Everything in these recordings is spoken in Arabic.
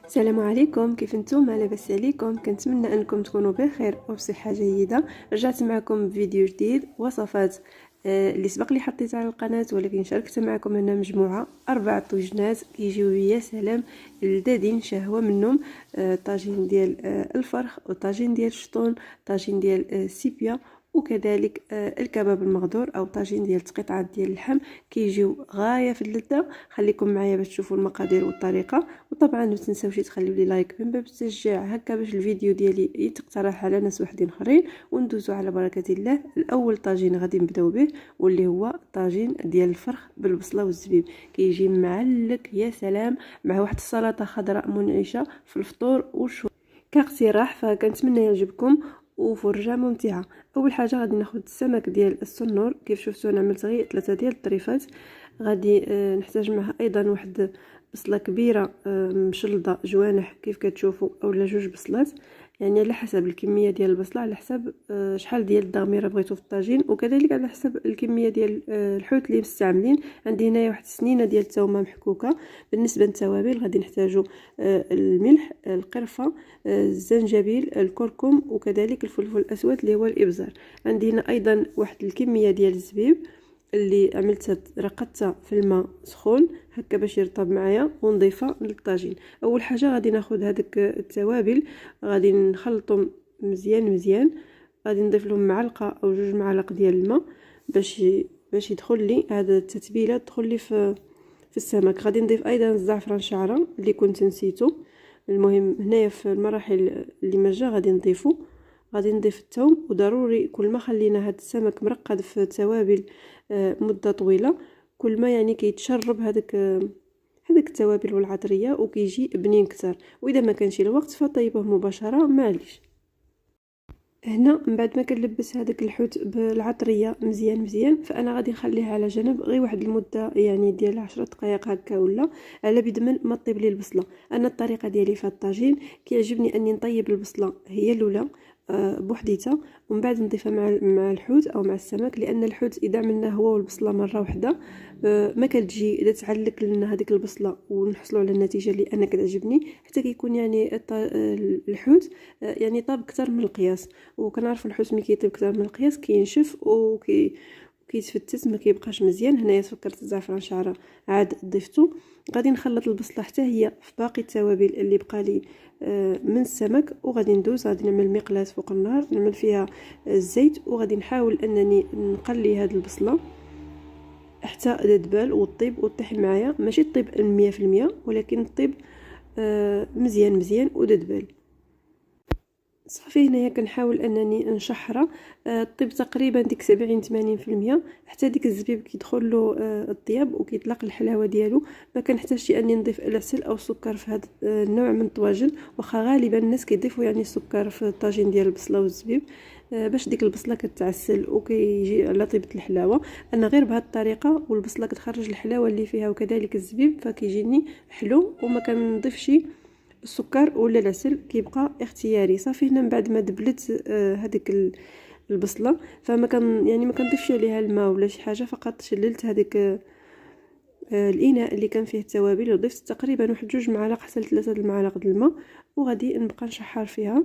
السلام عليكم، كيف نتوما؟ لاباس عليكم؟ كنتمنى انكم تكونوا بخير وبصحه جيده. رجعت معكم بفيديو جديد وصفات اللي سبق لي حطيتها على القناه، ولكن شاركت معكم هنا مجموعه 4 طوجنات كيجيو يا سلام لذاذين شهوه منهم. طاجين ديال الفرخ، وطاجين ديال الشطون، طاجين ديال السيبيا، وكذلك الكباب المغدور او طاجين ديال قطعات ديال اللحم. كيجيو غايه في اللذه. خليكم معايا باش تشوفوا المقادير والطريقه، وطبعا ما تنساوش تخليوا لي لايك من باب التشجيع هكا باش الفيديو ديالي يتقترح على ناس وحدين اخرين. وندوزو على بركه الله. الاول طاجين غادي نبداو به، واللي هو طاجين ديال الفرخ بالبصله والزبيب. كيجي معلك يا سلام مع واحد السلطه خضراء منعشه في الفطور وشو كاقتراح، فكنتمنى يعجبكم وفرجه ممتعه. اول حاجه غادي ناخذ السمك ديال السنور، كيف شفتوا انا عملت غير 3 ديال الطريفات. غادي نحتاج معها ايضا واحد بصله كبيره مشلضه جوانح كيف كتشوفوا، اولا 2 بصلات، يعني على حسب الكميه ديال البصله، على حسب شحال ديال الدغميره بغيتو في الطاجين، وكذلك على حسب الكميه ديال الحوت اللي مستعملين. عندي هنايا واحد السنينه ديال الثومه محكوكه. بالنسبه للتوابل غادي نحتاجوا الملح، القرفه، الزنجبيل، الكركم، وكذلك الفلفل الاسود اللي هو الابزار. عندي هنا ايضا واحد الكميه ديال الزبيب اللي عملتها رقدتها في الماء سخون هكا باش يرطب معايا ونضيفها للطاجين. اول حاجه غادي ناخذ هذيك التوابل، غادي نخلطهم مزيان. غادي نضيف لهم معلقه او 2 معالق ديال الماء باش يدخل لي هذا التتبيله، تدخل لي في السمك. غادي نضيف ايضا الزعفران شعره اللي كنت نسيته. المهم هنايا في المراحل اللي ما جا غادي نضيفه. غادي نضيف الثوم، وضروري كل ما خلينا هذا السمك مرقد في التوابل مده طويله، كل ما يعني كيتشرب هذاك التوابل والعطريه وكيجي بنين اكثر. واذا ما كانش الوقت فطيبه مباشره معليش. هنا من بعد ما كنلبس هذاك الحوت بالعطريه مزيان، فانا غادي نخليه على جنب غير واحد المده يعني ديال 10 دقائق هكا، ولا على بد ما طيب لي البصله. انا الطريقه ديالي في الطاجين كيعجبني اني نطيب البصله هي الاولى بوحديتها، ومن بعد نضيفها مع الحوت او مع السمك، لان الحوت اذا عملناه هو والبصله مره واحده ما كتجي اذا تعلق لنا هذيك البصله ونحصلوا على النتيجه اللي انا كتعجبني، حتى كيكون يعني الحوت يعني طاب اكثر من القياس. وكنعرف الحوت ملي كيطيب اكثر من القياس كينشف كيتفتت، ما كيبقاش مزيان. هنايا سكرت الزعفران شعره عاد ضفته. غادي نخلط البصله حتى هي في باقي التوابل اللي بقى لي من السمك، وغادي ندوز. غادي نعمل مقلاة فوق النار نعمل فيها الزيت، وغادي نحاول انني نقلي هذه البصله حتى تدبل وطيب وطيح معايا. ماشي طيب 100%، ولكن طيب مزيان وتدبل. صافي هنايا كنحاول انني نشحرها طيب تقريبا ديك 70-80%، حتى ديك الزبيب كيدخل له الطياب وكيطلق الحلاوه ديالو. ما كنحتاجش اني نضيف العسل او السكر في هذا النوع من الطواجن، واخا غالبا الناس كيضيفوا يعني السكر في الطاجين ديال البصله والزبيب باش ديك البصله كتعسل وكيجي على طيبه الحلاوه. انا غير بهذه الطريقه والبصله كتخرج الحلاوه اللي فيها، وكذلك الزبيب، فكيجيني حلو وما كنضيفش السكر ولا العسل، كيبقى اختياري. صافي هنا من بعد ما دبلت هذيك البصله، فما كان يعني ما كنضيفش عليها الماء ولا شي حاجه، فقط شللت هذيك الاناء اللي كان فيه التوابل، وضفت تقريبا واحد 2 معالق حتى 3 المعالق د الماء، وغادي نبقى نشحر فيها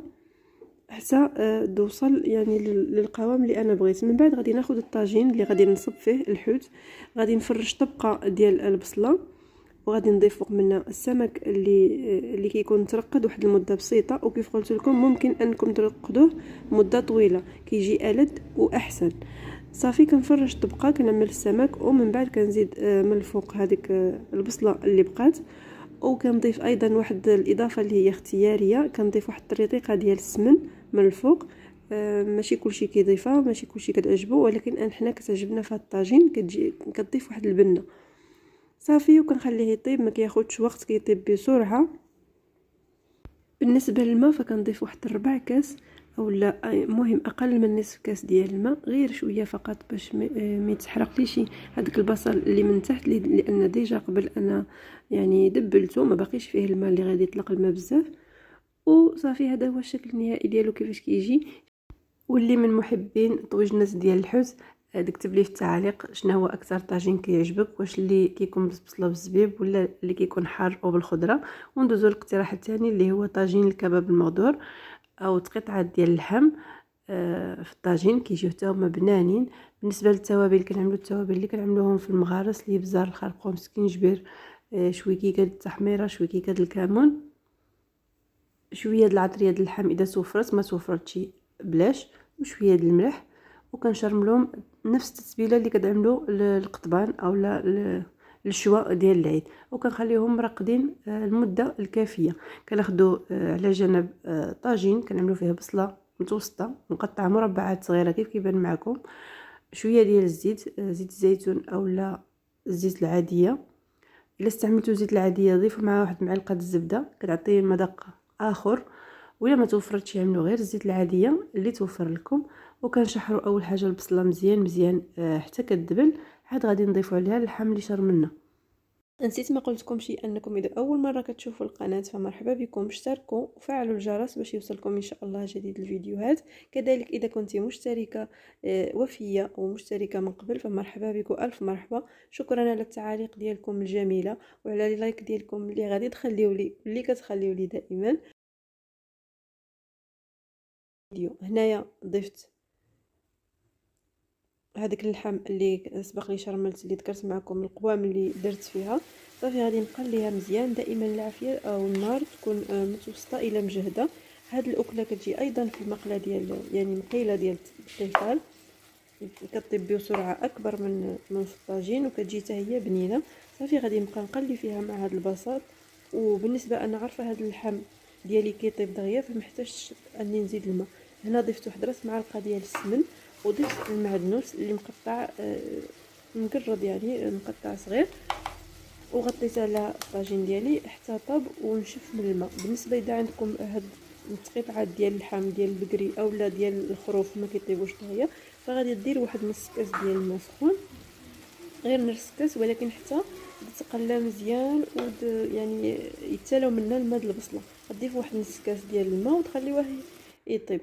حتى توصل يعني للقوام اللي انا بغيت. من بعد غادي ناخذ الطاجين اللي غادي نصب فيه الحوت. غادي نفرش طبقه ديال البصله، وغادي نضيف فوق منها السمك اللي كيكون ترقد واحد المده بسيطه، وكيف قلت لكم ممكن انكم ترقدوه مده طويله كيجي ألذ واحسن. صافي كنفرش طبقه كنعمل السمك، ومن بعد كنزيد من الفوق هذيك البصله اللي بقات، وكنضيف ايضا واحد الاضافه اللي هي اختياريه، كنضيف واحد الريطيقه ديال السمن من الفوق. ماشي كلشي كيضيفها، ماشي كلشي كتعجبو، ولكن حنا كتعجبنا في الطاجين كتجي كتضيف واحد البنه. صافي وكنخليه يطيب، ما كياخدش وقت، كيطيب بسرعه. بالنسبه للماء فكنضيف واحد 4 كاس، اولا مهم اقل من نصف كاس ديال الماء، غير شويه فقط باش ما يتحرقليش هذاك البصل اللي من تحت، لان ديجا قبل انا يعني دبلته ما باقيش فيه الماء اللي غادي يطلق الماء بزاف. وصافي هذا هو الشكل النهائي ديالو كيفاش كيجي. واللي من محبين طوجنات ديال الحوت كتب لي في التعاليق شنو هو اكثر طاجين كيعجبك، واش اللي كيكون بالبصله بالزبيب ولا اللي كيكون حار او بالخضره. وندوزو للاقتراح الثاني اللي هو طاجين الكباب المغدور او تقطعات ديال اللحم في الطاجين، كيجيو حتى هما بنانين. بالنسبه للتوابل كنعملو التوابل اللي كنعملوهم في المغارس، اللي بزار الخرقوم سكينجبير شويه كيكه التحميره شويه كيكه الكمون شويه د العطريه د اللحم اذا توفرت، ما توفرتش بلاش، وشويه د الملح. وكنشرملهم نفس التتبيله اللي كتعملوا للقطبان او للشواء ديال العيد، وكنخليهم مرقدين المده الكافيه. كناخذوا على جنب طاجين كنعملوا فيه بصله متوسطه مقطعه مربعات صغيره كيف كيبان معكم، شويه ديال الزيت، زيت الزيتون او لا الزيت العاديه. الا استعملتوا زيت العاديه ضيفوا معها واحد معلقه الزبده كتعطي مذاق اخر، ولا ما توفرتش يعملوا غير الزيت العاديه اللي توفر لكم. وكنشحروا اول حاجه البصله مزيان مزيان حتى كتدبل، عاد غادي نضيفوا عليها اللحم اللي شرمنا. نسيت ما قلتلكمش انكم اذا اول مره كتشوفوا القناه فمرحبا بكم، اشتركوا وفعلوا الجرس باش يوصلكم ان شاء الله جديد الفيديوهات. كذلك اذا كنتي مشتركه وفيه او مشتركه من قبل فمرحبا بكم، الف مرحبا. شكرا على التعاليق ديالكم الجميله وعلى اللايك ديالكم اللي غادي تخليو لي اللي كتخليو لي دائما. هنايا ضفت هذاك اللحم اللي سبق لي شرملت، اللي ذكرت معكم القوام اللي درت فيها. صافي غادي نقليها مزيان، دائما العافيه او النار تكون متوسطه الى مجهده. هاد الاكله كتجي ايضا في المقله ديال يعني مقيله ديال الطيفال، كطيب بسرعه اكبر من في الطاجين وكتجي حتى هي بنينه. صافي غادي نبقى نقلي فيها مع هاد البساط. وبالنسبه انا عارفه هاد اللحم ديالي كيطيب دغيا فمحتاجش اني نزيد الماء. هنا ضفت واحد راس معلقه ديال السمن، وضفت المعدنوس اللي مقطع مقرض يعني مقطع صغير، وغطيت على الطاجين ديالي حتى طاب ونشف من الماء. بالنسبه اذا عندكم هاد القطعات ديال اللحم ديال البقري اولا ديال الخروف ما كيطيبوش طهيه، فغادي دير واحد نص كاس ديال الماء سخون، غير نص كاس، ولكن حتى تقلى مزيان يعني يتسالوا منها الماء د البصله. غتضيفوا واحد نص كاس ديال الماء وتخليوه يطيب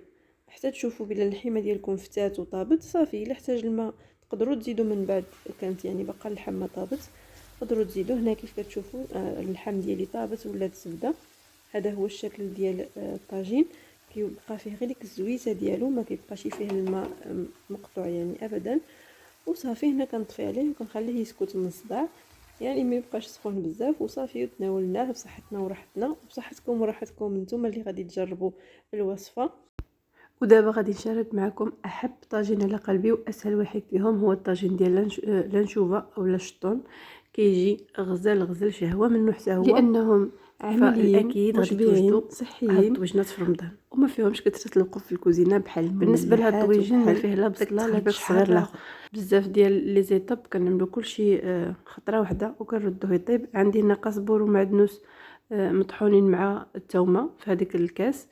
حتى تشوفوا بلا اللحمه ديالكم فتات وطابت. صافي الا احتاج الماء تقدروا تزيدوا من بعد، كانت يعني باقا اللحم ما طابت تقدروا تزيدوا. هنا كيف كتشوفوا اللحم ديالي طابت ولات زبده. هذا هو الشكل ديال الطاجين، كيبقى فيه غير ديك الزويته ديالو، ما كيبقاش فيه الماء مقطوع يعني ابدا. وصافي هنا كنطفي عليه وكنخليه يسكت من الصداع، يعني ما يبقاش سخون بزاف. وصافي وتناولناه بصحتنا وراحتنا وبصحتكم وراحتكم نتوما اللي غادي تجربوا الوصفه. ودابا غادي نشارك معكم احب طاجين على قلبي واسهل واحد فيهم، هو الطاجين ديال لانشوفه او الشطون. كيجي غزال شهوه منه حتى هو، لانهم عمليين اكيد غادي توجدوا صحيين الطويجنات في رمضان وما فيهمش كثره الوقوف في الكوزينه بحال بالنسبه لهاد الطويجين ما فيه لا بصله لا داك الصغير الاخر. بزاف ديال لي زيتاب كنعملو كلشي خطره واحده وكنردوه يطيب. عندي هنا قزبور ومعدنوس مطحونين مع الثومه في هذيك الكاس،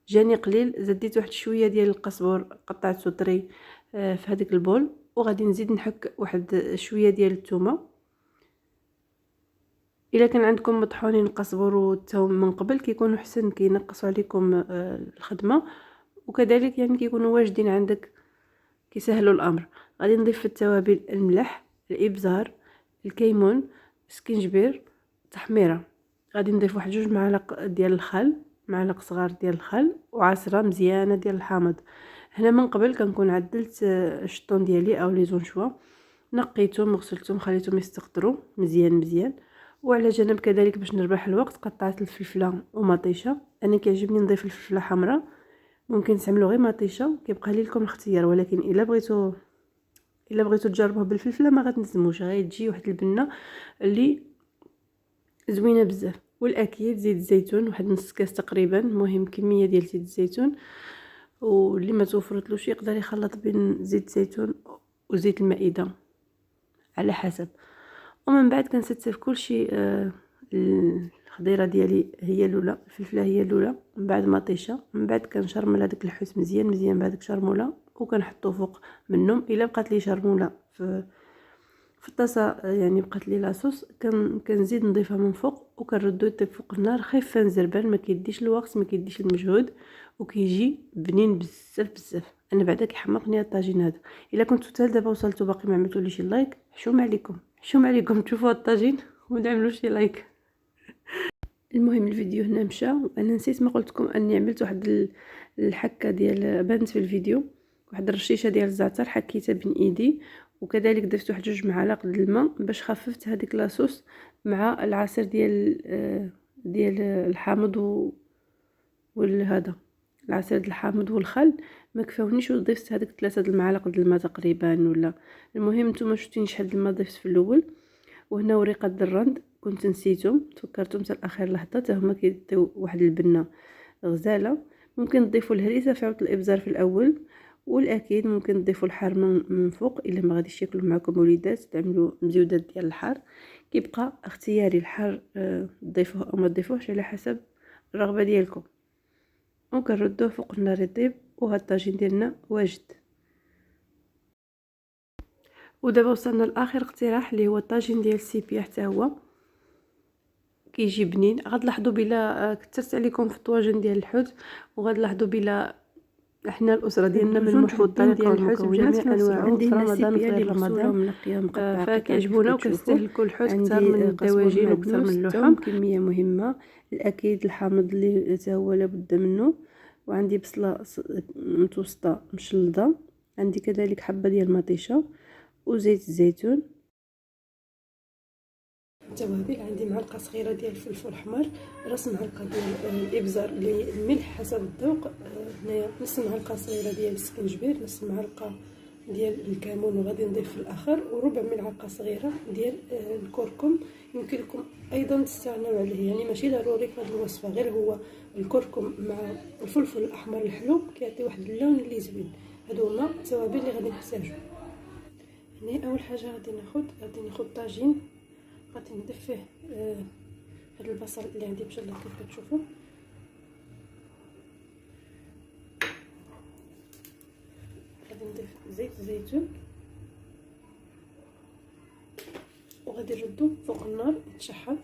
جاني قليل زديت واحد شويه ديال القزبور قطعته طري في هذيك البول، وغادي نزيد نحك واحد شويه ديال الثومه. الا كان عندكم مطحونين القزبر والثوم من قبل كيكونوا حسن، كينقصوا عليكم الخدمه، وكذلك يعني كيكونوا واجدين عندك كيسهلوا الامر. غادي نضيف في التوابل الملح، الابزار، الكيمون، سكينجبير، تحميره. غادي نضيف واحد 2 معالق ديال الخل، معلق صغار ديال الخل، وعصره مزيانه ديال الحامض. هنا من قبل كنكون عدلت الشطون ديالي او لي زونشوا، نقيتهم وغسلتهم خليتهم يستقطروا مزيان. وعلى جنب كذلك باش نربح الوقت قطعت الفلفله ومطيشه. انا كيعجبني نضيف الفلفله حمراء، ممكن تعملوا غير مطيشه كيبقى لكم الاختيار، ولكن الا بغيتوا تجربوه بالفلفله ما غتندموش، غتجي واحد البنه اللي زوينه بزاف. والاكيد زيت الزيتون واحد نص كاس تقريبا، المهم كميه ديال زيت الزيتون، واللي ما توفرتلوش يقدر يخلط بين زيت الزيتون وزيت المائده على حسب. ومن بعد كنستف كلشي الخضيره ديالي هي الاولى، الفلفله هي الاولى، من بعد مطيشه، من بعد كنشرمل هذاك الحوت مزيان بهذيك شرموله وكنحطو فوق منهم. الا بقات لي شرموله في في الطاسه يعني بقات لي لاصوص، كنزيد نضيفها من فوق وكنردو يطيب فوق النار خفيف نزربان، ما كيديش الوقت ما كيديش المجهود وكيجي بنين بزاف بزاف. انا بعدا كيحمقني الطاجين هذا. الا كنتو حتى دابا وصلتوا باقي ما عملتوليش لايك، حشوم عليكم حشوم عليكم تشوفوا الطاجين ونعملوا شي لايك. المهم الفيديو هنا مشى، وانا نسيت ما قلتلكم اني عملت واحد الحكه ديال بانت في الفيديو، واحد الرشيشه ديال الزعتر حكيتها بين ايدي، وكذلك ضفت واحد 2 معالق د الماء باش خففت هذيك لاصوص مع العصير ديال الحامض والهذا العصير د الحامض والخل ما كفاونيش، وضفت هذيك 3 المعالق د الماء تقريبا ولا. المهم نتوما شفتوني شحال د الماء ضفت في الاول. وهنا وريقه الدرند كنت نسيتهم تفكرتهم حتى الاخير لحظه، حتى هما كيعطيو واحد البنه غزاله. ممكن تضيفوا الهريسه في عود الابزار في الاول، والاكيد ممكن تضيفوا الحار من فوق الا ما غاديش ياكلوا معكم وليدات، تعملوا مزيودات ديال الحار. كيبقى اختياري الحار تضيفوه او ما تضيفوهش على حسب الرغبه ديالكم. وكنردوه فوق النار يطيب، وهذا الطاجين ديالنا واجد. ودابا وصلنا لاخر اقتراح اللي هو الطاجين ديال السيبيا، حتى هو كيجي بنين. غتلاحظوا بلا كثرت عليكم في الطواجن ديال الحوت، وغتلاحظوا بلا احنا الاسره ديالنا من محب الطريقه والحوت بجميع انواعه. عندي هنا السيبيا اللي مغسوله ومنقيه مقطعه، فكيعجبونا وكنستهلكوا الحوت اكثر من الدواجن واكثر من اللحوم. كميه مهمه. الاكيد الحامض اللي حتى هو لابد منه. وعندي بصله متوسطه مشلضه. عندي كذلك حبه ديال المطيشه وزيت الزيتون. التوابل عندي معلقه صغيره ديال الفلفل الاحمر، راس معلقه ديال الابزار اللي الملح حسب الذوق، هنايا نص معلقه صغيره ديال السكنجبير، نص معلقه ديال الكمون وغادي نضيف في الاخر، وربع ملعقه صغيره ديال الكركم. يمكن لكم ايضا تستغنوا عليه، يعني ماشي ضروري في هذه الوصفه، غير هو الكركم مع الفلفل الاحمر الحلو كيعطي واحد اللون اللي زوين. هادو هما التوابل اللي غادي نحتاجو. هنا اول حاجه غادي ناخذ طاجين، غادي نضيف فيه هذا البصل اللي عندي مشلط كيف كتشوفوا. غادي نضيف زيت الزيتون وغادي نردو فوق النار يتشحر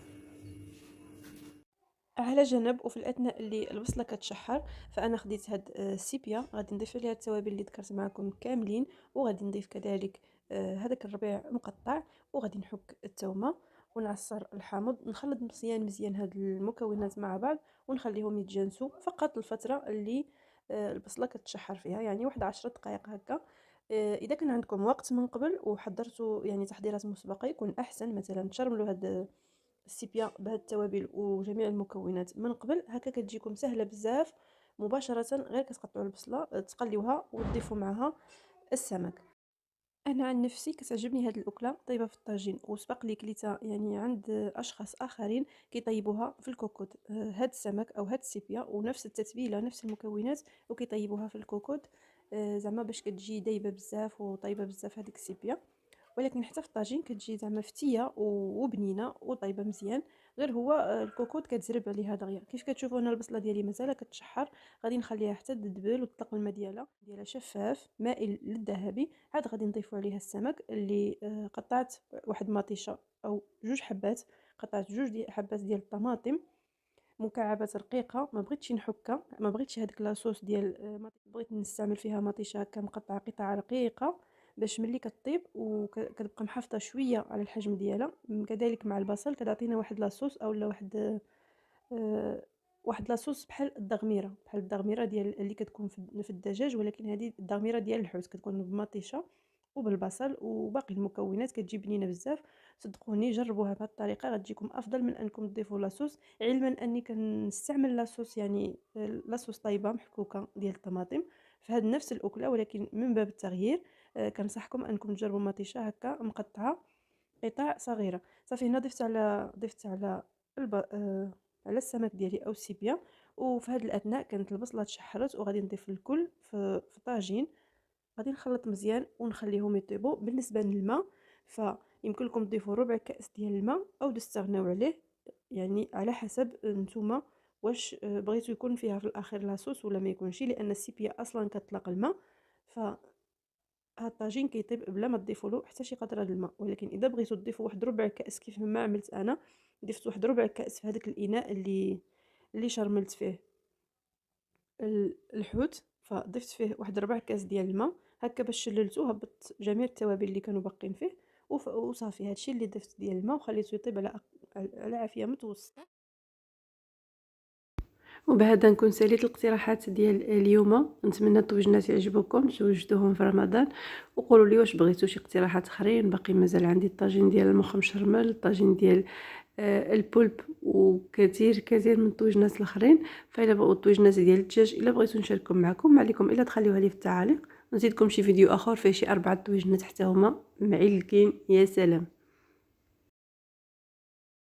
على جنب. وفي الاثناء اللي البصله كتشحر فانا خديت هاد السيبيا، غادي نضيف عليها التوابل اللي ذكرت معكم كاملين، وغادي نضيف كذلك هذاك الربيع مقطع، وغادي نحك الثومه ونعصر الحامض. نخلط مزيان هاد المكونات مع بعض ونخليهم يتجانسوا فقط الفتره اللي البصله كتشحر فيها، يعني واحد 10 دقائق هكا. اذا كان عندكم وقت من قبل وحضرتوا يعني تحضيرات مسبقه يكون احسن، مثلا تشرملوا هاد السيبيا بهاد التوابل وجميع المكونات من قبل، هكا كتجيكم سهله بزاف. مباشره غير كتقطعوا البصله تقليوها وتضيفوا معها السمك. انا عن نفسي كتعجبني هاد الاكله طيبه في الطاجين، وسبق لي كليتها يعني عند اشخاص اخرين كيطيبوها في الكوكوط، هاد السمك او هاد السيبيا ونفس التتبيله نفس المكونات وكيطيبوها في الكوكوط، زعما باش كتجي دايبه بزاف وطيبه بزاف هذيك السيبيا. ولكن حتى في الطاجين كتجي زعما فتيه وبنينه وطيبه مزيان. غير هو الكوكوط كتزرب عليها دغيا. كيف كتشوفوا هنا البصله ديالي مازال كتشحر، غادي نخليها حتى تدبل وتطلق الماء ديالها شفاف مائل للذهبي. عاد غادي نضيفوا عليها السمك اللي قطعت واحد مطيشه او 2 حبات، قطعت 2 حبات ديال الطماطم مكعبات رقيقه، ما بغيتش نحكها، ما بغيتش هذيك لاصوص ديال بغيت نستعمل فيها مطيشه هكا مقطعه قطع رقيقه باش ملي كطيب وكتبقى محافظه شويه على الحجم ديالها. كذلك مع البصل كتعطينا واحد لاصوص اولا واحد لاصوص بحال الدغميره ديال اللي كتكون في الدجاج، ولكن هذه الدغميره ديال الحوت كتكون بمطيشه وبالبصل وباقي المكونات كتجي بنينه بزاف. صدقوني جربوها بهذه الطريقه غتجيكم افضل من انكم تضيفوا لاصوص، علما اني كنستعمل لاصوص يعني لاصوص طيبه محكوكه ديال الطماطم في هذه نفس الاكله، ولكن من باب التغيير كنصحكم انكم تجربوا مطيشه هكا مقطعه قطع صغيره. صافي هنا ضفت على على السمك ديالي او السيبيا. وفي هذا الاثناء كانت البصله تشحرت وغادي نضيف الكل في طاجين، غادي نخلط مزيان ونخليهم يطيبوا. بالنسبه للماء فيمكن لكم تضيفوا ربع كاس ديال الماء او تستغناو عليه، يعني على حسب نتوما واش بغيتو يكون فيها في الاخير لاصوص ولا ما يكونش، لان السيبيا اصلا كتطلق الماء. فهاد هاد الطاجين كيطيب بلا ما تضيفوا له حتى شي قطره الماء. ولكن اذا بغيتوا تضيفوا واحد ربع كاس كيف ما عملت انا، ضفت واحد ربع كاس في هذاك الاناء اللي شرملت فيه الحوت، فضفت فيه واحد ربع كاس ديال الماء هكا باش شللته، هبطت جميع التوابل اللي كانوا باقين فيه وصافي. هادشي اللي ضفت ديال الماء وخليته يطيب على عافيه متوسطه. وبهذا نكون ساليت الاقتراحات ديال اليوم. نتمنى الطويجنات يعجبوكم توجدوهم في رمضان، وقولوا لي واش بغيتوا شي اقتراحات اخرين. باقي مازال عندي الطاجين ديال المخ مشرمل، الطاجين ديال البولب، وكثير كثير من الطويجنات الاخرين. فإلا بغيتوا الطويجنات ديال الدجاج الا بغيتوا نشاركهم معكم، ما عليكم الا تخليوها لي في التعاليق. نزيدكم شي فيديو اخر فيه شي 4 طويجنات حتى هما معلكين يا سلام.